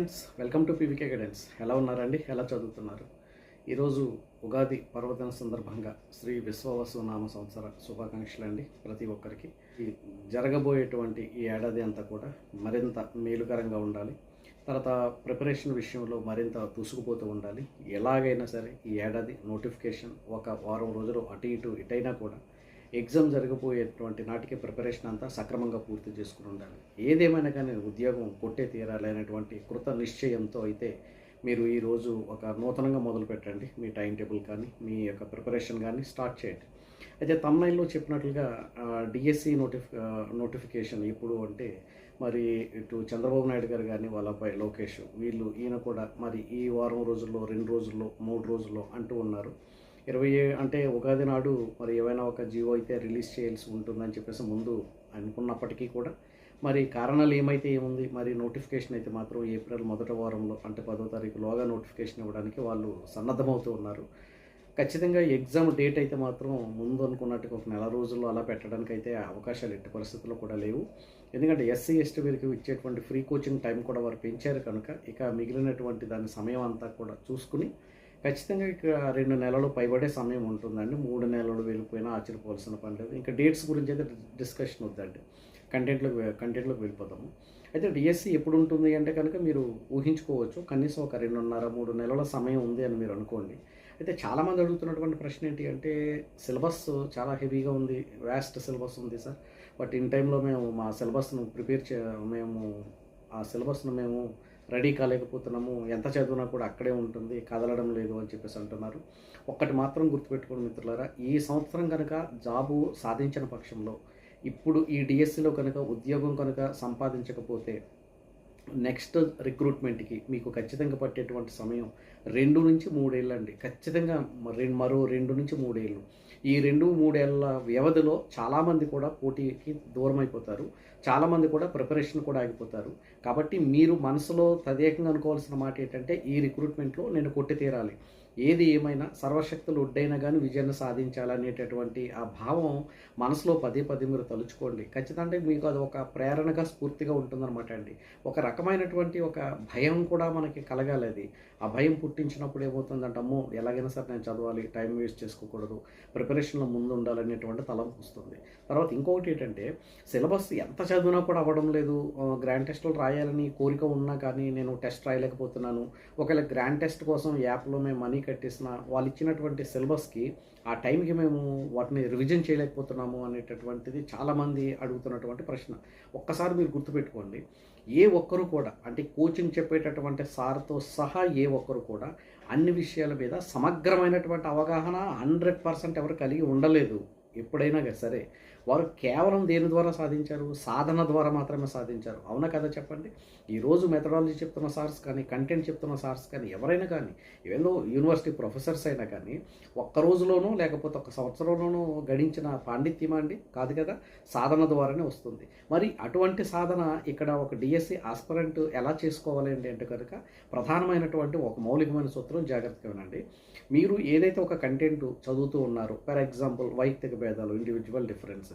Friends, welcome to PVK guidance. ఎలా ఉన్నారండి? ఎలా చదువుతున్నారు? ఈరోజు ఉగాది పర్వదిన సందర్భంగా శ్రీ విశ్వవసు నామ సంవత్సర శుభాకాంక్షలు అండి ప్రతి ఒక్కరికి. ఈ జరగబోయేటువంటి ఈ ఏడాది అంతా కూడా మరింత మేలుకరంగా ఉండాలి. తర్వాత ప్రిపరేషన్ విషయంలో మరింత దూసుకుపోతూ ఉండాలి. ఎలాగైనా సరే ఈ ఏడాది నోటిఫికేషన్ ఒక వారం రోజులు అటు ఇటు ఇటైనా కూడా ఎగ్జామ్ జరగబోయేటువంటి నాటికి ప్రిపరేషన్ అంతా సక్రమంగా పూర్తి చేసుకుని ఉండాలి. ఏదేమైనా కానీ ఉద్యోగం కొట్టే తీరాలి అనేటువంటి కృత నిశ్చయంతో అయితే మీరు ఈరోజు ఒక నూతనంగా మొదలు పెట్టండి. మీ టైం టేబుల్ కానీ మీ యొక్క ప్రిపరేషన్ కానీ స్టార్ట్ చేయండి. అయితే తమ్నైల్లో చెప్పినట్లుగా డిఎస్సి నోటిఫికేషన్ ఇప్పుడు అంటే మరి ఇటు చంద్రబాబు నాయుడు గారు కానీ వాళ్ళ అబ్బాయి లోకేష్ ఈయన కూడా మరి ఈ వారం రోజుల్లో 2 రోజుల్లో 3 రోజుల్లో అంటూ ఉన్నారు. 20 అంటే ఉగాది నాడు మరి ఏవైనా ఒక జీవో అయితే రిలీజ్ చేయాల్సి ఉంటుందని చెప్పేసి ముందు అనుకున్నప్పటికీ కూడా మరి కారణాలు ఏమైతే ఏముంది, మరి నోటిఫికేషన్ అయితే మాత్రం ఏప్రిల్ మొదటి వారంలో అంటే 10వ తారీఖులోగా నోటిఫికేషన్ ఇవ్వడానికి వాళ్ళు సన్నద్ధమవుతూ ఉన్నారు. ఖచ్చితంగా ఎగ్జామ్ డేట్ అయితే మాత్రం ముందు అనుకున్నట్టుగా ఒక నెల రోజుల్లో అలా పెట్టడానికి అయితే అవకాశాలు ఎట్టి పరిస్థితుల్లో కూడా లేవు. ఎందుకంటే ఎస్సీ ఎస్టీ వీరికి ఇచ్చేటువంటి ఫ్రీ కోచింగ్ టైం కూడా వారు పెంచారు కనుక ఇక మిగిలినటువంటి దాని సమయం అంతా కూడా చూసుకుని ఖచ్చితంగా ఇక 2 నెలలు పైబడే సమయం ఉంటుందండి. 3 నెలలు వెళ్ళిపోయినా ఆశ్చర్యపోవాల్సిన పని లేదు. ఇంకా డేట్స్ గురించి అయితే డిస్కషన్ వద్దండి, కంటెంట్లోకి వెళ్ళిపోతాము. అయితే డిఎస్సి ఎప్పుడు ఉంటుంది అంటే కనుక మీరు ఊహించుకోవచ్చు. కనీసం ఒక 2.5-3 నెలల సమయం ఉంది అని మీరు అనుకోండి. అయితే చాలామంది అడుగుతున్నటువంటి ప్రశ్న ఏంటి అంటే సిలబస్ చాలా హెవీగా ఉంది, వ్యాస్ట్ సిలబస్ ఉంది సార్, బట్ ఇన్ టైంలో మేము మా సిలబస్ను మేము ఆ సిలబస్ను మేము రెడీ కాలేకపోతున్నాము, ఎంత చదివినా కూడా అక్కడే ఉంటుంది, కదలడం లేదు అని చెప్పేసి అంటున్నారు. ఒక్కటి మాత్రం గుర్తుపెట్టుకోండి మిత్రులారా, ఈ సంవత్సరం కనుక జాబు సాధించిన పక్షంలో ఇప్పుడు ఈ డిఎస్సిలో కనుక ఉద్యోగం కనుక సంపాదించకపోతే నెక్స్ట్ రిక్రూట్మెంట్కి మీకు ఖచ్చితంగా పట్టేటువంటి సమయం 2 నుంచి 3 ఏళ్ళు అండి. ఖచ్చితంగా మరో 2 నుంచి 3 ఏళ్ళు. ఈ 2-3 ఏళ్ళ వ్యవధిలో చాలామంది కూడా పోటీకి దూరం అయిపోతారు. చాలామంది కూడా ప్రిపరేషన్ కూడా ఆగిపోతారు. కాబట్టి మీరు మనసులో తదేకంగా అనుకోవాల్సిన మాట ఏంటంటే ఈ రిక్రూట్మెంట్లో నేను కొట్టి తీరాలి, ఏది ఏమైనా సర్వశక్తులు ఒడ్డైనా కానీ విజయాన్ని సాధించాలనేటటువంటి ఆ భావం మనసులో పదే మీరు తలుచుకోండి. ఖచ్చితంగా మీకు అది ఒక ప్రేరణగా స్ఫూర్తిగా ఉంటుందన్నమాట అండి. ఒక రకమైనటువంటి ఒక భయం కూడా మనకి కలగాలి. అది ఆ భయం పుట్టించినప్పుడు ఏమవుతుందంటే అమ్మో ఎలాగైనా సరే నేను చదవాలి, టైం వేస్ట్ చేసుకోకూడదు, ప్రిపరేషన్లో ముందు ఉండాలనేటువంటి తలంపు వస్తుంది. తర్వాత ఇంకొకటి ఏంటంటే సిలబస్ ఎంత చదివినా కూడా అవ్వడం లేదు. గ్రాండ్ టెస్టులు రాయాలని కోరిక ఉన్నా కానీ నేను టెస్ట్ రాయలేకపోతున్నాను. ఒకవేళ గ్రాండ్ టెస్ట్ కోసం యాప్లో మేము మనీ కట్టేసిన వాళ్ళు ఇచ్చినటువంటి సిలబస్కి ఆ టైంకి మేము వాటిని రివిజన్ చేయలేకపోతున్నాము అనేటటువంటిది చాలామంది అడుగుతున్నటువంటి ప్రశ్న. ఒక్కసారి మీరు గుర్తుపెట్టుకోండి, ఏ ఒక్కరు కూడా అంటే కోచింగ్ చెప్పేటటువంటి సార్తో సహా ఏ ఒక్కరు కూడా అన్ని విషయాల మీద సమగ్రమైనటువంటి అవగాహన 100% ఎవరు కలిగి ఉండలేదు. ఎప్పుడైనా సరే వారు కేవలం దేని ద్వారా సాధించారు? సాధన ద్వారా మాత్రమే సాధించారు. అవునా కదా చెప్పండి? ఈరోజు మెథడాలజీ చెప్తున్న సార్స్ కానీ, కంటెంట్ చెప్తున్న సార్స్ కానీ, ఎవరైనా కానీ, ఏదో యూనివర్సిటీ ప్రొఫెసర్స్ అయినా కానీ ఒక్క రోజులోనూ లేకపోతే ఒక సంవత్సరంలోనూ గడించిన పాండిత్యం అండి కాదు కదా, సాధన ద్వారానే వస్తుంది. మరి అటువంటి సాధన ఇక్కడ ఒక డిఎస్సి ఆస్పిరెంట్ ఎలా చేసుకోవాలి అంటే కనుక ప్రధానమైనటువంటి ఒక మౌలికమైన సూత్రం జాగ్రత్తగా వినండి. మీరు ఏదైతే ఒక కంటెంట్ చదువుతూ ఉన్నారో, ఫర్ ఎగ్జాంపుల్ వైయక్తిక భేదాలు, ఇండివిజువల్ డిఫరెన్సెస్,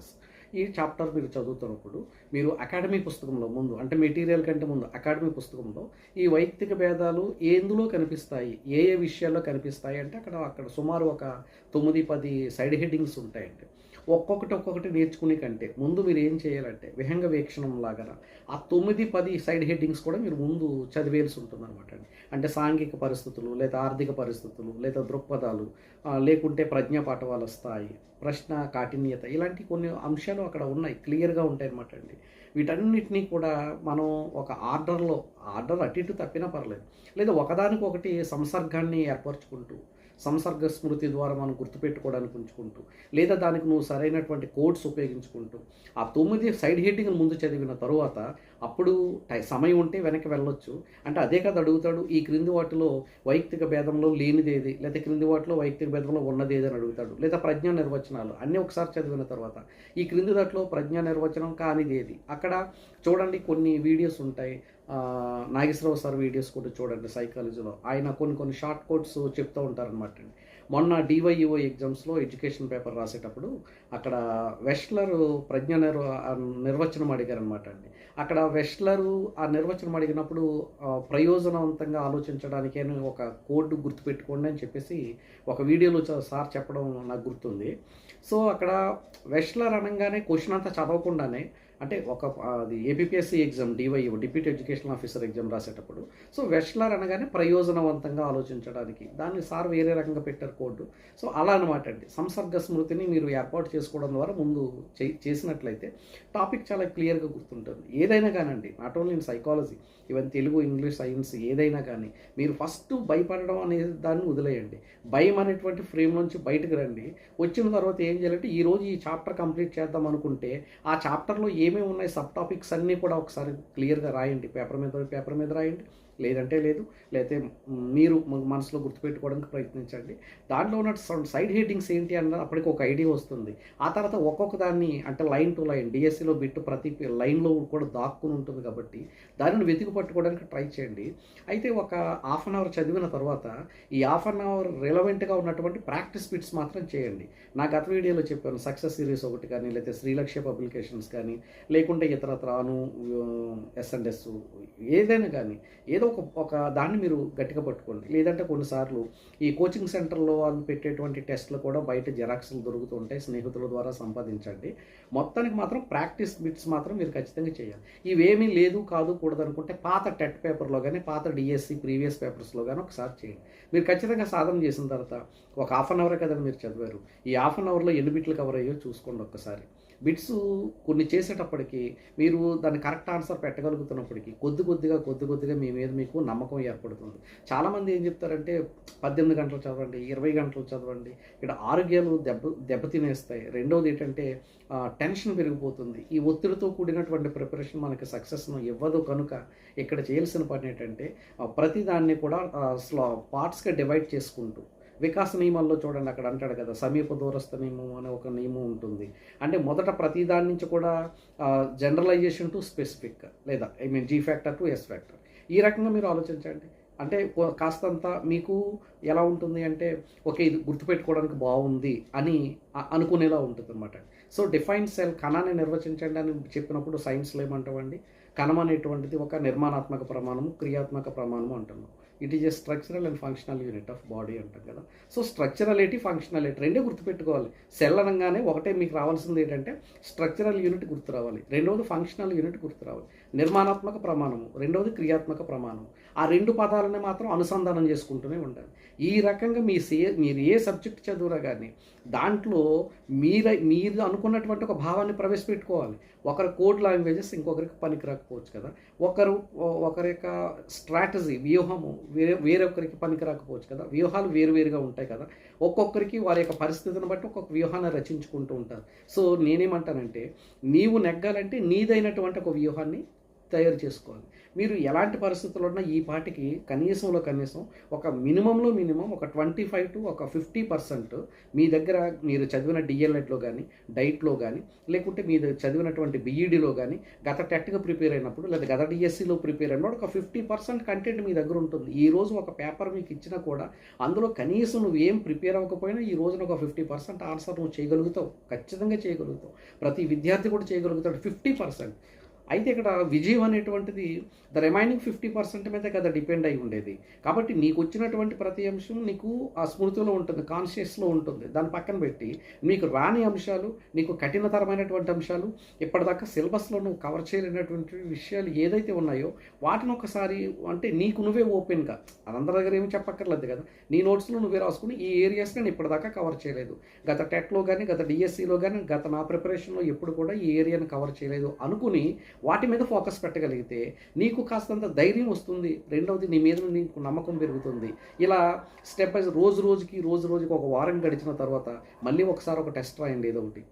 ఈ చాప్టర్ మీరు చదువుతున్నప్పుడు మీరు అకాడమీ పుస్తకంలో ముందు అంటే మెటీరియల్ కంటే ముందు అకాడమీ పుస్తకంలో ఈ వైయక్తిక భేదాలు ఎందులో కనిపిస్తాయి, ఏ విషయాల్లో కనిపిస్తాయి అంటే అక్కడ సుమారు ఒక 9-10 సైడ్ హెడ్డింగ్స్ ఉంటాయండి. ఒక్కొక్కటి నేర్చుకునే కంటే ముందు మీరు ఏం చేయాలంటే విహంగ వీక్షణం లాగా ఆ 9-10 సైడ్ హెడ్డింగ్స్ కూడా మీరు ముందు చదివేయాల్సి ఉంటుంది అనమాట అండి. అంటే సాంఘిక పరిస్థితులు లేదా ఆర్థిక పరిస్థితులు లేదా దృక్పథాలు లేకుంటే ప్రజ్ఞా పాఠవాల స్థాయి, ప్రశ్న కాఠిన్యత, ఇలాంటి కొన్ని అంశాలు అక్కడ ఉన్నాయి, క్లియర్గా ఉంటాయి అన్నమాట అండి. వీటన్నిటినీ కూడా మనం ఒక ఆర్డర్ అటు ఇటు తప్పినా పర్లేదు, లేదా ఒకదానికొకటి సంసర్గాన్ని ఏర్పరచుకుంటూ సంసర్గ స్మృతి ద్వారా మనం గుర్తుపెట్టుకోవడానికి ఉంచుకుంటూ లేదా దానికి నువ్వు సరైనటువంటి కోడ్స్ ఉపయోగించుకుంటూ ఆ 9 సైడ్ హెడ్డింగ్లు ముందు చదివిన తరువాత అప్పుడు సమయం ఉంటే వెనక్కి వెళ్ళొచ్చు. అంటే అదే కదా అడుగుతాడు, ఈ క్రింది వాటిలో వైయక్తిక భేదంలో లేనిదేది, లేదా క్రింది వాటిలో వైయక్తిక భేదంలో ఉన్నదేది అని అడుగుతాడు. లేదా ప్రజ్ఞా నిర్వచనాలు అన్నీ ఒకసారి చదివిన తర్వాత ఈ క్రింది దాంట్లో ప్రజ్ఞా నిర్వచనం కానిదేది. అక్కడ చూడండి కొన్ని వీడియోస్ ఉంటాయి, నాగేశ్వరరావు సార్ వీడియోస్ కూడా చూడండి సైకాలజీలో. ఆయన కొన్ని షార్ట్ కోట్స్ చెప్తూ ఉంటారనమాట. మొన్న డివైఈఓ ఎగ్జామ్స్లో ఎడ్యుకేషన్ పేపర్ రాసేటప్పుడు అక్కడ వెస్ట్లర్ నిర్వచనం అడిగారనమాట అండి. అక్కడ వెస్ట్లరు ఆ నిర్వచనం అడిగినప్పుడు ప్రయోజనవంతంగా ఆలోచించడానికి అని ఒక కోడ్ గుర్తుపెట్టుకోండి అని చెప్పేసి ఒక వీడియోలో సార్ చెప్పడం నాకు గుర్తుంది. సో అక్కడ వెస్ట్లర్ అనగానే క్వశ్చన్ అంతా చదవకుండానే, అంటే అది APSC exam DYO deputy education officer exam రాసేటప్పుడు, సో వెస్ట్లర్ అనగానే ప్రయోజనవంతంగా ఆలోచించడానికి, దాన్ని సార్ వేరే రకంగా పెట్టారు కోడ్. సో అలా అనమాట అండి. సంసర్గ స్మృతిని మీరు ఏర్పాటు చేసుకోవడం ద్వారా ముందు చేసినట్లయితే టాపిక్ చాలా క్లియర్గా గుర్తుంటుంది. ఏదైనా కానండి, not only in psychology, even Telugu, English, science ఏదైనా కానీ మీరు ఫస్ట్ భయపడడం అనే దాన్ని వదిలేయండి. భయం అనేటువంటి ఫ్రేమ్ నుంచి బయటకు రండి. వచ్చిన తర్వాత ఏం చేయాలంటే, ఈరోజు ఈ చాప్టర్ కంప్లీట్ చేద్దాం అనుకుంటే ఆ చాప్టర్లో ఏమేమి ఉన్నాయి సబ్ టాపిక్స్ అన్నీ కూడా ఒకసారి క్లియర్గా రాయండి. పేపర్ మీద రాయండి, లేదంటే లేదు, లేకపోతే మీరు మనసులో గుర్తుపెట్టుకోవడానికి ప్రయత్నించండి. దాంట్లో ఉన్న సైడ్ హెడ్డింగ్స్ ఏంటి అన్నది అప్పటికి ఒక ఐడియా వస్తుంది. ఆ తర్వాత ఒక్కొక్క దాన్ని, అంటే లైన్ టు లైన్, డిఎస్సిలో బిట్టు ప్రతి లైన్లో కూడా దాక్కుని ఉంటుంది కాబట్టి దానిని వెతికి పట్టుకోవడానికి ట్రై చేయండి. అయితే ఒక హాఫ్ అన్ అవర్ చదివిన తర్వాత ఈ హాఫ్ అన్ అవర్ రిలవెంట్గా ఉన్నటువంటి ప్రాక్టీస్ బిట్స్ మాత్రం చేయండి. నా గత వీడియోలో చెప్పాను, సక్సెస్ సిరీస్ ఒకటి కానీ, లేకపోతే శ్రీలక్ష్య పబ్లికేషన్స్ కానీ, లేకుంటే ఇతరత్రాను S&S ఏదైనా కానీ ఏదో ఒక దాన్ని మీరు గట్టిగా పట్టుకోండి. లేదంటే కొన్నిసార్లు ఈ కోచింగ్ సెంటర్లో వాళ్ళు పెట్టేటువంటి టెస్ట్లు కూడా బయట జెరాక్స్లు దొరుకుతూ ఉంటాయి, స్నేహితుల ద్వారా సంపాదించండి. మొత్తానికి మాత్రం ప్రాక్టీస్ బిట్స్ మాత్రం మీరు ఖచ్చితంగా చేయాలి. ఇవేమీ లేదు కాదు కూడదు అనుకుంటే పాత టెట్ పేపర్లో కానీ, పాత డిఎస్సి ప్రీవియస్ పేపర్స్లో కానీ ఒకసారి చేయండి. మీరు ఖచ్చితంగా సాధన చేసిన తర్వాత ఒక హాఫ్ అన్ అవరే కదండి మీరు చదివారు, ఈ హాఫ్ అన్ అవర్లో ఎన్ని బిట్లు కవర్ అయ్యో చూసుకోండి ఒక్కసారి. బిట్స్ కొన్ని చేసేటప్పటికి మీరు దాన్ని కరెక్ట్ ఆన్సర్ పెట్టగలుగుతున్నప్పటికీ కొద్దిగా మీ మీద మీకు నమ్మకం ఏర్పడుతుంది. చాలామంది ఏం చెప్తారంటే 18 గంటలు చదవండి, 20 గంటలు చదవండి, ఇక్కడ ఆరోగ్యాలు దెబ్బతినేస్తాయి. రెండవది ఏంటంటే టెన్షన్ పెరిగిపోతుంది. ఈ ఒత్తిడితో కూడినటువంటి ప్రిపరేషన్ మనకి సక్సెస్ను ఇవ్వదు. కనుక ఇక్కడ చేయాల్సిన పని ఏంటంటే ప్రతిదాన్ని కూడా పార్ట్స్గా డివైడ్ చేసుకుంటూ, వికాస నియమాల్లో చూడండి, అక్కడ అంటాడు కదా, సమీప దూరస్థ నియమం అనే ఒక నియమం ఉంటుంది. అంటే మొదట ప్రతి దాని నుంచి కూడా జనరలైజేషన్ టు స్పెసిఫిక్, లేదా G factor to S factor, ఈ రకంగా మీరు ఆలోచించండి. అంటే కాస్తంత మీకు ఎలా ఉంటుంది అంటే, ఓకే ఇది గుర్తుపెట్టుకోవడానికి బాగుంది అని అనుకునేలా ఉంటుంది అనమాట. సో డిఫైన్ సెల్, కణాన్ని నిర్వచించండి అని చెప్పినప్పుడు సైన్స్లో ఏమంటామండి, కణం అనేటువంటిది ఒక నిర్మాణాత్మక ప్రమాణము, క్రియాత్మక ప్రమాణము అంటున్నాం. It is a structural and functional unit of body అంటాం కదా. సో స్ట్రక్చరలిటీ, ఫంక్షనాలిటీ రెండే గుర్తుపెట్టుకోవాలి. సెల్ అనగానే ఒకటే మీకు రావాల్సింది ఏంటంటే స్ట్రక్చరల్ యూనిట్ గుర్తు రావాలి, రెండవది ఫంక్షనల్ యూనిట్ గుర్తు రావాలి, నిర్మాణాత్మక ప్రమాణము, రెండవది క్రియాత్మక ప్రమాణం. ఆ రెండు పదాలని మాత్రం అనుసంధానం చేసుకుంటూనే ఉండాలి. ఈ రకంగా మీరు ఏ సబ్జెక్ట్ చదువురా కానీ దాంట్లో మీరు అనుకున్నటువంటి ఒక భావాన్ని ప్రవేశపెట్టుకోవాలి. ఒకరి కోడ్ లాంగ్వేజెస్ ఇంకొకరికి పనికి రాకపోవచ్చు కదా, ఒకరి యొక్క స్ట్రాటజీ, వ్యూహము వేరొకరికి పనికి రాకపోవచ్చు కదా, వ్యూహాలు వేరువేరుగా ఉంటాయి కదా, ఒక్కొక్కరికి వారి యొక్క పరిస్థితిని బట్టి ఒక్కొక్క వ్యూహాన్ని రచించుకుంటూ ఉంటారు. సో నేనేమంటానంటే, నీవు నెగ్గాలంటే నీదైనటువంటి ఒక వ్యూహాన్ని తయారు చేసుకోవాలి. మీరు ఎలాంటి పరిస్థితుల్లో ఉన్నా ఈ పాటికి కనీసం ఒక మినిమంలో ఒక 25 to 50% మీ దగ్గర మీరు చదివిన డిఎల్ఎడ్లో కానీ, డైట్లో కానీ, లేకుంటే మీరు చదివినటువంటి బీఈడీలో కానీ, గత టెట్గా ప్రిపేర్ అయినప్పుడు, లేదా గత డిఎస్సిలో ప్రిపేర్ అయినప్పుడు ఒక 50% కంటెంట్ మీ దగ్గర ఉంటుంది. ఈ రోజు ఒక పేపర్ మీకు ఇచ్చినా కూడా అందులో కనీసం నువ్వు ఏం ప్రిపేర్ అవ్వకపోయినా ఈ రోజున ఒక 50% ఆన్సర్ నువ్వు చేయగలుగుతావు, ఖచ్చితంగా చేయగలుగుతావు. ప్రతి విద్యార్థి కూడా చేయగలుగుతాడు 50%. అయితే ఇక్కడ విజయం అనేటువంటిది ద రిమైనింగ్ 50% మీద కదా డిపెండ్ అయి ఉండేది. కాబట్టి నీకు వచ్చినటువంటి ప్రతి అంశం నీకు ఆ స్మృతిలో ఉంటుంది, కాన్షియస్లో ఉంటుంది. దాని పక్కన పెట్టి మీకు రాని అంశాలు, నీకు కఠినతరమైనటువంటి అంశాలు, ఇప్పటిదాకా సిలబస్లో నువ్వు కవర్ చేయలేనటువంటి విషయాలు ఏదైతే ఉన్నాయో వాటిని ఒకసారి, అంటే నీకు నువ్వే ఓపెన్గా, అందరి దగ్గర ఏమి చెప్పక్కర్లేదు కదా, నీ నోట్స్లో నువ్వే రాసుకుని ఈ ఏరియాస్ని నేను ఇప్పటిదాకా కవర్ చేయలేదు, గత టెట్లో కానీ, గత డిఎస్సిలో కానీ, గత నా ప్రిపరేషన్లో ఎప్పుడు కూడా ఈ ఏరియాని కవర్ చేయలేదు అనుకుని వాటి మీద ఫోకస్ పెట్టగలిగితే నీకు కాస్తంత ధైర్యం వస్తుంది. రెండవది నీ మీద నీకు నమ్మకం పెరుగుతుంది. ఇలా స్టెప్ బై రోజు రోజుకి ఒక వారం గడిచిన తర్వాత మళ్ళీ ఒకసారి ఒక టెస్ట్ రాయండి ఏదో ఒకటి.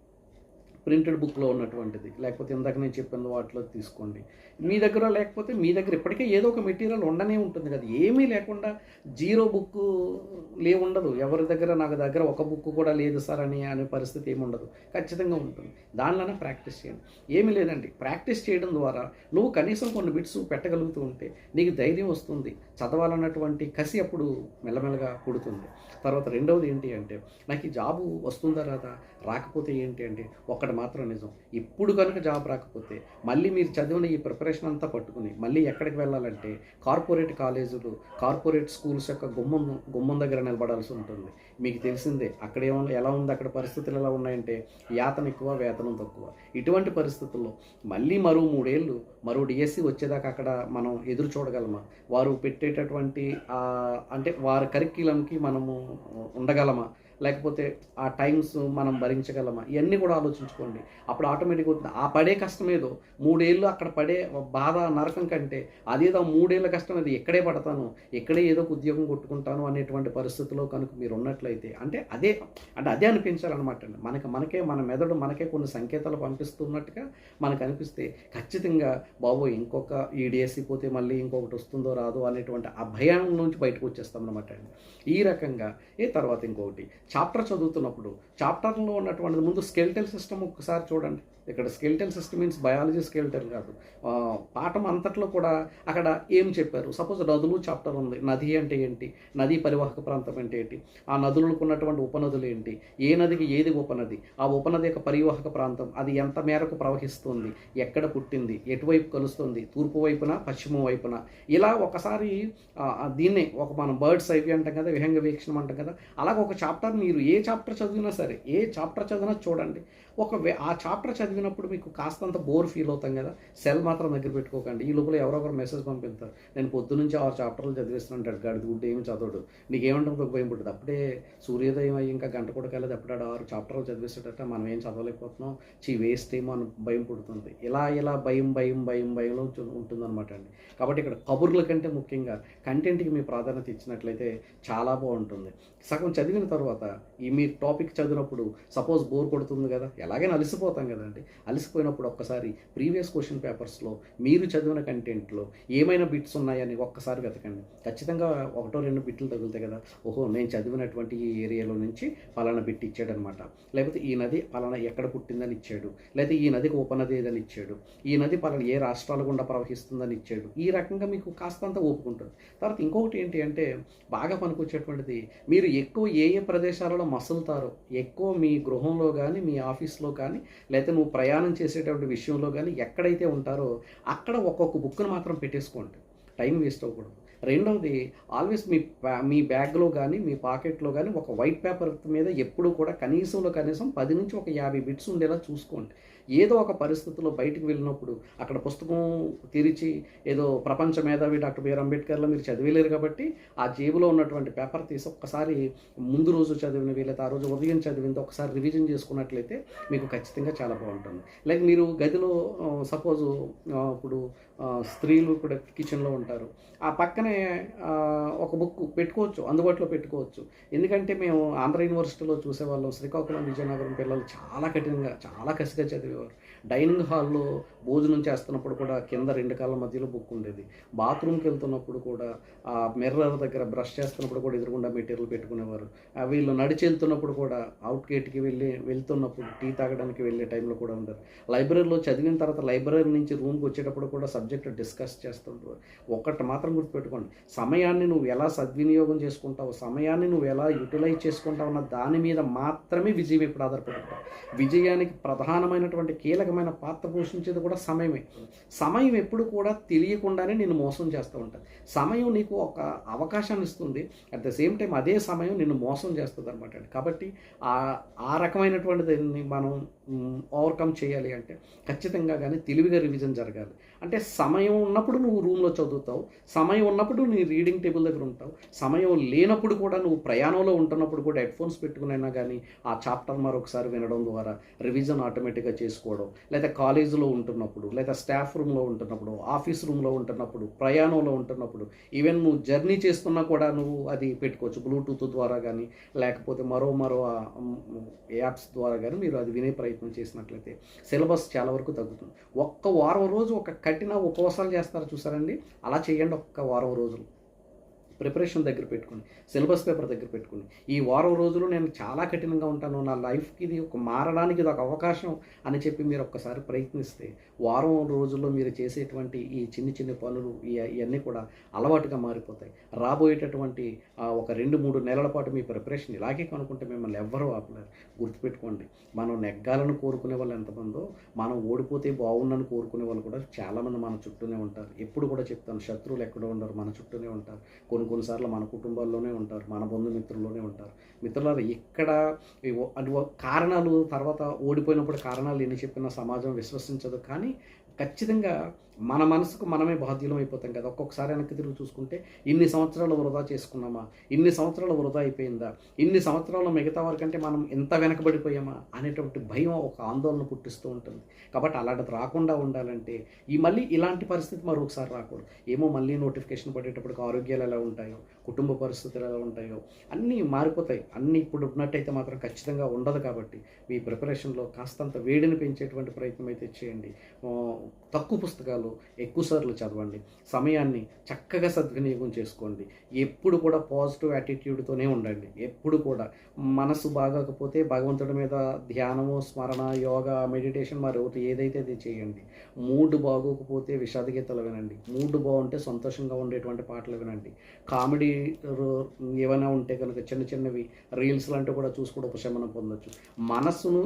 ప్రింటెడ్ బుక్లో ఉన్నటువంటిది, లేకపోతే ఇందాక నేను చెప్పిన వాటిలో తీసుకోండి. మీ దగ్గర లేకపోతే మీ దగ్గర ఇప్పటికే ఏదో ఒక మెటీరియల్ ఉండనే ఉంటుంది కదా. ఏమీ లేకుండా జీరో బుక్ ఉండదు. ఎవరి దగ్గర నాకు దగ్గర ఒక బుక్ కూడా లేదు సార్ అనే పరిస్థితి ఏమి ఉండదు. ఖచ్చితంగా ఉంటుంది. దానిలోనే ప్రాక్టీస్ చేయండి. ఏమీ లేదండి, ప్రాక్టీస్ చేయడం ద్వారా నువ్వు కనీసం కొన్ని బిట్స్ పెట్టగలుగుతూ ఉంటే నీకు ధైర్యం వస్తుంది. చదవాలన్నటువంటి కసి అప్పుడు మెల్లమెల్లగా పుడుతుంది. తర్వాత రెండవది ఏంటి అంటే, నాకు ఈ జాబు వస్తుందా రాదా, రాకపోతే ఏంటి అంటే, ఒక్కటి మాత్రం నిజం, ఇప్పుడు కనుక జాబ్ రాకపోతే మళ్ళీ మీరు చదివిన ఈ ప్రిపరేషన్ అంతా పట్టుకుని మళ్ళీ ఎక్కడికి వెళ్ళాలంటే కార్పొరేట్ కాలేజీలు, కార్పొరేట్ స్కూల్స్ యొక్క గుమ్మం దగ్గర నిలబడాల్సి ఉంటుంది. మీకు తెలిసిందే అక్కడ ఎలా ఉంది, అక్కడ పరిస్థితులు ఎలా ఉన్నాయంటే యాతన ఎక్కువ, వేతనం తక్కువ. ఇటువంటి పరిస్థితుల్లో మళ్ళీ మరో 3 ఏళ్ళు మరో డిఎస్సి వచ్చేదాకా అక్కడ మనం ఎదురు చూడగలమా? వారు పెట్టేటటువంటి అంటే వారి కరిక్యులంకి మనము ఉండగలమా? లేకపోతే ఆ టైమ్స్ మనం భరించగలమా? ఇవన్నీ కూడా ఆలోచించుకోండి. అప్పుడు ఆటోమేటిక్గా అవుతుంది. ఆ పడే కష్టం ఏదో 3 ఏళ్ళు అక్కడ పడే బాధ నరకం కంటే అదేదో 3 ఏళ్ళ కష్టం అది ఎక్కడే పడతాను, ఎక్కడే ఏదో ఒక ఉద్యోగం కొట్టుకుంటాను అనేటువంటి పరిస్థితిలో కనుక మీరు ఉన్నట్లయితే అంటే అదే అనిపించాలన్నమాట అండి. మనకే మన మెదడు మనకే కొన్ని సంకేతాలు పంపిస్తున్నట్టుగా మనకు అనిపిస్తే ఖచ్చితంగా బాబోయ్ ఇంకొక ఈ డిఎస్సి పోతే మళ్ళీ ఇంకొకటి వస్తుందో రాదో అనేటువంటి ఆ భయం నుంచి బయటకు వచ్చేస్తాం అనమాట అండి. ఈ రకంగా తర్వాత ఇంకొకటి చాప్టర్ చదువుతున్నప్పుడు చాప్టర్లో ఉన్నటువంటిది ముందు స్కెలిటల్ సిస్టమ్ ఒకసారి చూడండి. ఇక్కడ skeletal system means biology skeletal కాదు. పాఠం అంతట్లో కూడా అక్కడ ఏం చెప్పారు. సపోజ్ నదులు చాప్టర్ ఉంది. నది అంటే ఏంటి, నదీ పరివాహక ప్రాంతం అంటే ఏంటి, ఆ నదులకు ఉన్నటువంటి ఉపనదులు ఏంటి, ఏ నదికి ఏది ఉపనది, ఆ ఉపనది యొక్క పరివాహక ప్రాంతం అది ఎంత మేరకు ప్రవహిస్తుంది, ఎక్కడ పుట్టింది, ఎటువైపు కలుస్తుంది, తూర్పు వైపున పశ్చిమ వైపున, ఇలా ఒకసారి దీన్నే మనం బర్డ్స్ ఐ వ్యూ అంటాం కదా, విహంగ వీక్షణం అంటాం కదా, అలాగ ఒక చాప్టర్ మీరు ఏ చాప్టర్ చదివినా సరే, ఏ చాప్టర్ చదివినా చూడండి. ఆ చాప్టర్ చదివినప్పుడు మీకు కాస్తంత బోర్ ఫీల్ అవుతాం కదా, సెల్ మాత్రం దగ్గర పెట్టుకోకండి. ఈ లోపల ఎవరొకరు మెసేజ్ పంపిస్తారు, నేను పొద్దునుంచి 6 చాప్టర్లు చదివిస్తున్నాడు, గడిది గుడ్డు ఏమి చదవడు, నీకేమంటుంది ఒక భయం పుట్టింది. అప్పుడే సూర్యోదయం అయ్యి ఇంకా గంట కూడా కాలేదు, అప్పుడే 6 చాప్టర్లు చదివేసేటట్ట మనం ఏం చదవలేకపోతున్నాం, వేస్ట్ ఏమో అని భయం పుడుతుంది. ఇలా భయంలో ఉంటుందన్నమాట అండి. కాబట్టి ఇక్కడ కబుర్ల కంటే ముఖ్యంగా కంటెంట్కి మీ ప్రాధాన్యత ఇచ్చినట్లయితే చాలా బాగుంటుంది. సగం చదివిన తర్వాత మీ టాపిక్ చదివినప్పుడు సపోజ్ బోర్ కొడుతుంది కదా, ఎలాగైనా అలసిపోతాం కదండి. అలసిపోయినప్పుడు ఒక్కసారి ప్రీవియస్ క్వశ్చన్ పేపర్స్లో మీరు చదివిన కంటెంట్లో ఏమైనా బిట్స్ ఉన్నాయని ఒక్కసారి వెతకండి. ఖచ్చితంగా 1-2 బిట్లు తగులుతాయి కదా. ఓహో, నేను చదివినటువంటి ఈ ఏరియాలో నుంచి పలానా బిట్ ఇచ్చాడనమాట, లేకపోతే ఈ నది పలానా ఎక్కడ పుట్టిందని ఇచ్చాడు, లేకపోతే ఈ నదికి ఉపనది ఏదని ఇచ్చాడు, ఈ నది పలానా ఏ రాష్ట్రాల గుండా ప్రవహిస్తుందని ఇచ్చాడు. ఈ రకంగా మీకు కాస్తంత ఓపుకుంటుంది. తర్వాత ఇంకొకటి ఏంటి అంటే బాగా పనికొచ్చేటువంటిది, మీరు ఎక్కువ ఏ ప్రదేశాలలో మసులుతారో, ఎక్కువ మీ గృహంలో కానీ మీ ఆఫీస్లో కానీ లేకపోతే నువ్వు ప్రయాణం చేసేటువంటి విషయంలో కానీ ఎక్కడైతే ఉంటారో అక్కడ ఒక్కొక్క బుక్ను మాత్రం పెట్టేసుకోండి, టైం వేస్ట్ అవ్వకూడదు. రెండవది, ఆల్వేస్ మీ బ్యాగ్లో కానీ మీ పాకెట్లో కానీ ఒక వైట్ పేపర్ మీద ఎప్పుడూ కూడా కనీసం 10 నుంచి 50 బిట్స్ ఉండేలా చూసుకోండి. ఏదో ఒక పరిస్థితుల్లో బయటికి వెళ్ళినప్పుడు అక్కడ పుస్తకం తెరిచి ఏదో ప్రపంచ మేధావి డాక్టర్ బిఆర్ అంబేద్కర్లో మీరు చదివలేరు కాబట్టి ఆ జేబులో ఉన్నటువంటి పేపర్ తీసి ఒక్కసారి ముందు రోజు చదివినవి లేదా ఆ రోజు ఉదయం చదివింది ఒకసారి రివిజన్ చేసుకున్నట్లయితే మీకు ఖచ్చితంగా చాలా బాగుంటుంది. లైక్ మీరు గదిలో సపోజు ఇప్పుడు స్త్రీలు కూడా కిచెన్లో ఉంటారు, ఆ పక్కనే ఒక బుక్ పెట్టుకోవచ్చు, అందుబాటులో పెట్టుకోవచ్చు. ఎందుకంటే మేము ఆంధ్ర యూనివర్సిటీలో చూసేవాళ్ళం, శ్రీకాకుళం విజయనగరం పిల్లలు చాలా కఠినంగా చాలా కసిగా చదివేవారు. డైనింగ్ హాల్లో భోజనం చేస్తున్నప్పుడు కూడా కింద 2 కాళ్ళ మధ్యలో బుక్ ఉండేది. బాత్రూమ్కి వెళ్తున్నప్పుడు కూడా ఆ మిర్రర్ దగ్గర బ్రష్ చేస్తున్నప్పుడు కూడా ఎదురుగుండా మెటీరియల్ పెట్టుకునేవారు. వీళ్ళు నడిచి వెళ్తున్నప్పుడు కూడా అవుట్ గేట్కి వెళ్తున్నప్పుడు టీ తాగడానికి వెళ్ళే టైంలో కూడా ఉండరు. లైబ్రరీలో చదివిన తర్వాత లైబ్రరీ నుంచి రూమ్కి వచ్చేటప్పుడు కూడా సబ్జెక్ట్ డిస్కస్ చేస్తుంటారు. ఒకటి మాత్రం గుర్తుపెట్టుకోండి, సమయాన్ని నువ్వు ఎలా సద్వినియోగం చేసుకుంటావు, సమయాన్ని నువ్వు ఎలా యూటిలైజ్ చేసుకుంటావు అన్న దాని మీద మాత్రమే విజయం ఎప్పుడు ఆధారపడి ఉంటావు. విజయానికి ప్రధానమైనటువంటి కీలకమైన పాత్ర పోషించేది కూడా సమయమే. సమయం ఎప్పుడు కూడా తెలియకుండానే నిన్ను మోసం చేస్తూ ఉంటుంది. సమయం నీకు ఒక అవకాశాన్ని ఇస్తుంది, అట్ ద సేమ్ టైం అదే సమయం నిన్ను మోసం చేస్తుంది అనమాట. కాబట్టి ఆ రకమైనటువంటిది మనం ఓవర్కమ్ చేయాలి అంటే ఖచ్చితంగా కానీ తెలివిగా రివిజన్ జరగాలి. అంటే సమయం ఉన్నప్పుడు నువ్వు రూమ్లో చదువుతావు, సమయం ఉన్నప్పుడు నీ రీడింగ్ టేబుల్ దగ్గర ఉంటావు, సమయం లేనప్పుడు కూడా నువ్వు ప్రయాణంలో ఉంటున్నప్పుడు కూడా హెడ్ఫోన్స్ పెట్టుకునైనా కానీ ఆ చాప్టర్ మరొకసారి వినడం ద్వారా రివిజన్ ఆటోమేటిక్గా చేసుకోవడం, లేదా కాలేజీలో ఉంటున్నప్పుడు, లేదా స్టాఫ్ రూమ్లో ఉంటున్నప్పుడు, ఆఫీస్ రూమ్లో ఉంటున్నప్పుడు, ప్రయాణంలో ఉంటున్నప్పుడు, ఈవెన్ నువ్వు జర్నీ చేస్తున్నా కూడా నువ్వు అది పెట్టుకోవచ్చు. బ్లూటూత్ ద్వారా కానీ లేకపోతే మరో యాప్స్ ద్వారా కానీ మీరు అది వినే ప్రయత్నం ప్రయత్నం చేసినట్లయితే సిలబస్ చాలా వరకు తగ్గుతుంది. ఒక్క వారం రోజు ఒక కఠిన ఉపవాసాలు చేస్తారు చూసారండి, అలా చేయండి. ఒక్క వారం రోజులు ప్రిపరేషన్ దగ్గర పెట్టుకుని, సిలబస్ పేపర్ దగ్గర పెట్టుకుని, ఈ వారం రోజులు నేను చాలా కఠినంగా ఉంటాను, నా లైఫ్కి ఇది ఒక మారడానికి ఇది ఒక అవకాశం అని చెప్పి మీరు ఒక్కసారి ప్రయత్నిస్తే వారం రోజుల్లో మీరు చేసేటువంటి ఈ చిన్ని చిన్ని పనులు ఇవన్నీ కూడా అలవాటుగా మారిపోతాయి. రాబోయేటటువంటి ఒక 2-3 నెలల పాటు మీ ప్రిపరేషన్ ఇలాగే కనుక్కుంటే మిమ్మల్ని ఎవ్వరూ ఆపలేరు. గుర్తుపెట్టుకోండి, మనం నెగ్గాలను కోరుకునే వాళ్ళు ఎంతమందో, మనం ఓడిపోతే బాగుండని కోరుకునే వాళ్ళు కూడా చాలామంది మన చుట్టూనే ఉంటారు. ఎప్పుడు కూడా చెప్తాను, శత్రువులు ఎక్కడో ఉండరు, మన చుట్టూనే ఉంటారు. కొన్నిసార్లు మన కుటుంబాల్లోనే ఉంటారు, మన బంధుమిత్రుల్లోనే ఉంటారు. మిత్రులారా, ఇక్కడ కారణాలు తర్వాత ఓడిపోయినప్పుడు కారణాలు ఎన్ని చెప్పినా సమాజం విశ్వసించదు. కానీ ఖచ్చితంగా మన మనసుకు మనమే బాధ్యులం అయిపోతాం కదా. ఒక్కొక్కసారి వెనక్కి తిరిగి చూసుకుంటే ఇన్ని సంవత్సరాలు వృధా చేసుకున్నామా, ఇన్ని సంవత్సరాలు వృధా అయిపోయిందా, ఇన్ని సంవత్సరాలు మిగతా వారికంటే మనం ఎంత వెనకబడిపోయామా అనేటువంటి భయం, ఒక ఆందోళన పుట్టిస్తూ ఉంటుంది. కాబట్టి అలాంటిది రాకుండా ఉండాలంటే మళ్ళీ ఇలాంటి పరిస్థితి మరొకసారి రాకూడదు. ఏమో మళ్ళీ నోటిఫికేషన్ పడేటప్పటికి ఆరోగ్యాలు ఎలా ఉంటాయో, కుటుంబ పరిస్థితులు ఎలా ఉంటాయో అన్నీ మారిపోతాయి. అన్నీ ఇప్పుడు ఉన్నట్టయితే మాత్రం ఖచ్చితంగా ఉండదు. కాబట్టి మీ ప్రిపరేషన్లో కాస్తంత వేడిని పెంచేటువంటి ప్రయత్నం అయితే చేయండి. తక్కువ పుస్తకాలు ఎక్కువసార్లు చదవండి. సమయాన్ని చక్కగా సద్వినియోగం చేసుకోండి. ఎప్పుడు కూడా పాజిటివ్ యాటిట్యూడ్తోనే ఉండండి. ఎప్పుడు కూడా మనసు బాగోకపోతే భగవంతుడి మీద ధ్యానము, స్మరణ, యోగా, మెడిటేషన్ మరి ఒకటి ఏదైతే అది చేయండి. మూడ్ బాగోకపోతే విషాద గీతాలు వినండి. మూడ్ బాగుంటే సంతోషంగా ఉండేటువంటి పాటలు వినండి. కామెడీ ఏమైనా ఉంటే కనుక చిన్న చిన్నవి రీల్స్ లాంటివి కూడా చూసి కూడా ఉపశమనం పొందొచ్చు. మనసును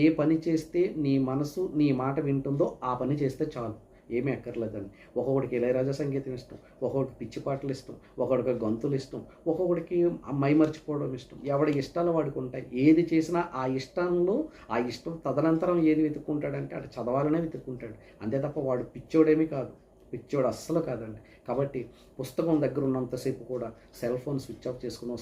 ఏ పని చేస్తే నీ మనసు నీ మాట వింటుందో ఆ పని చేస్తే చాలు, ఏమీ అక్కర్లేదండి. ఒక్కొక్కడికి ఇళయరాజా సంగీతం ఇష్టం, ఒక్కొక్కడికి పిచ్చి పాటలు ఇష్టం, ఒక్కొక్కడికి గొంతులు ఇష్టం, ఒక్కొక్కడికి మర్చిపోవడం ఇష్టం. ఎవడి ఇష్టాలు వాడికి ఉంటాయి. ఏది చేసినా ఆ ఇష్టం తదనంతరం ఏది వెతుక్కుంటాడంటే అటు చదవాలనే వెతుక్కుంటాడు. అంతే తప్ప వాడు పిచ్చోడేమీ కాదు. పిచ్చోడు అస్సలు కాదండి. కాబట్టి పుస్తకం దగ్గర ఉన్నంతసేపు కూడా సెల్ ఫోన్ స్విచ్ ఆఫ్ చేసుకున్నాం,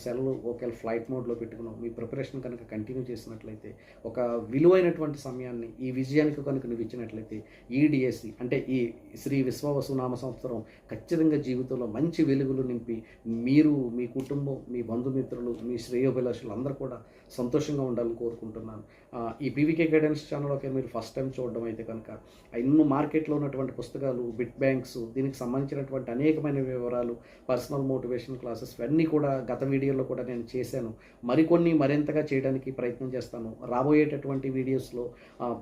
ఒకవేళ ఫ్లైట్ మోడ్లో పెట్టుకున్నాం. మీ ప్రిపరేషన్ కనుక కంటిన్యూ చేసినట్లయితే, ఒక విలువైనటువంటి సమయాన్ని ఈ విజయానికి కనుక నువ్వు ఇచ్చినట్లయితే, ఈ డిఎస్సి అంటే ఈ శ్రీ విశ్వవసునామ సంవత్సరం ఖచ్చితంగా జీవితంలో మంచి వెలుగులు నింపి మీరు, మీ కుటుంబం, మీ బంధుమిత్రులు, మీ శ్రేయోభిలాషులు అందరూ కూడా సంతోషంగా ఉండాలని కోరుకుంటున్నాను. ఈ పీవీకే గైడెన్స్ ఛానల్లోకి మీరు ఫస్ట్ టైం చూడడం అయితే కనుక ఎన్నో మార్కెట్లో ఉన్నటువంటి పుస్తకాలు, బిట్ బ్యాంక్స్, దీనికి సంబంధించినటువంటి అనేకమైన వివరాలు, పర్సనల్ మోటివేషన్ క్లాసెస్ అన్నీ కూడా గత వీడియోలో కూడా నేను చేశాను. మరింతగా చేయడానికి ప్రయత్నం చేస్తాను. రాబోయేటటువంటి వీడియోస్లో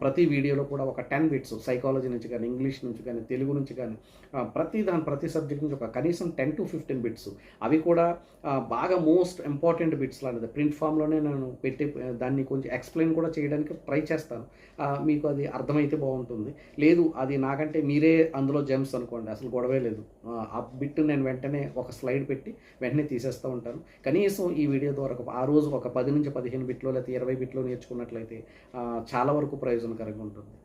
ప్రతి వీడియోలో కూడా ఒక 10 బిట్స్ సైకాలజీ నుంచి కానీ, ఇంగ్లీష్ నుంచి కానీ, తెలుగు నుంచి కానీ, ప్రతి సబ్జెక్ట్ నుంచి ఒక కనీసం 10 to 15 బిట్స్, అవి కూడా బాగా మోస్ట్ ఇంపార్టెంట్ బిట్స్ లాంటిది ప్రింట్ ఫామ్లోనే నేను పెట్టి దాన్ని కొంచెం ఎక్స్ప్లెయిన్ కూడా చేయడానికి ట్రై చేస్తాను. మీకు అది అర్థమైతే బాగుంటుంది. లేదు అది నాకంటే మీరే అందులో జెమ్స్ అనుకోండి, అసలు గొడవే లేదు. ఆ బిట్ నేను వెంటనే ఒక స్లైడ్ పెట్టి వెంటనే తీసేస్తూ ఉంటాను. కనీసం ఈ వీడియో ద్వారా ఆ రోజు ఒక 10 నుంచి 15 బిట్లో లేకపోతే 20 బిట్లో నేర్చుకున్నట్లయితే చాలా వరకు ప్రయోజనకరంగా ఉంటుంది.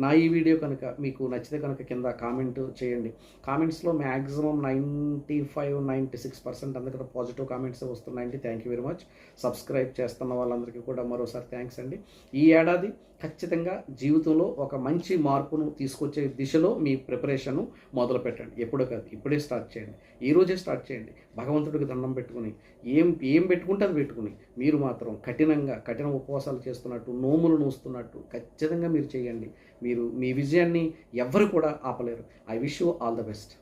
నా ఈ వీడియో కనుక మీకు నచ్చితే కనుక కింద కామెంట్ చేయండి. కామెంట్స్లో మ్యాక్సిమం 95-96% అందుకని పాజిటివ్ కామెంట్స్ వస్తున్నాయండి. Thank you very much. Subscribe చేస్తున్న వాళ్ళందరికీ కూడా మరోసారి థ్యాంక్స్ అండి. ఈ ఏడాది ఖచ్చితంగా జీవితంలో ఒక మంచి మార్పును తీసుకొచ్చే దిశలో మీ ప్రిపరేషన్ మొదలు పెట్టండి. ఎప్పుడో కాదు, ఇప్పుడే స్టార్ట్ చేయండి. ఈరోజే స్టార్ట్ చేయండి. భగవంతుడికి దండం పెట్టుకుని ఏం పెట్టుకుంటే అది పెట్టుకుని మీరు మాత్రం కఠిన ఉపవాసాలు చేస్తున్నట్టు, నోములు నూస్తున్నట్టు ఖచ్చితంగా మీరు చేయండి. మీరు మీ విజయాన్ని ఎవ్వరు కూడా ఆపలేరు. I wish you all the best.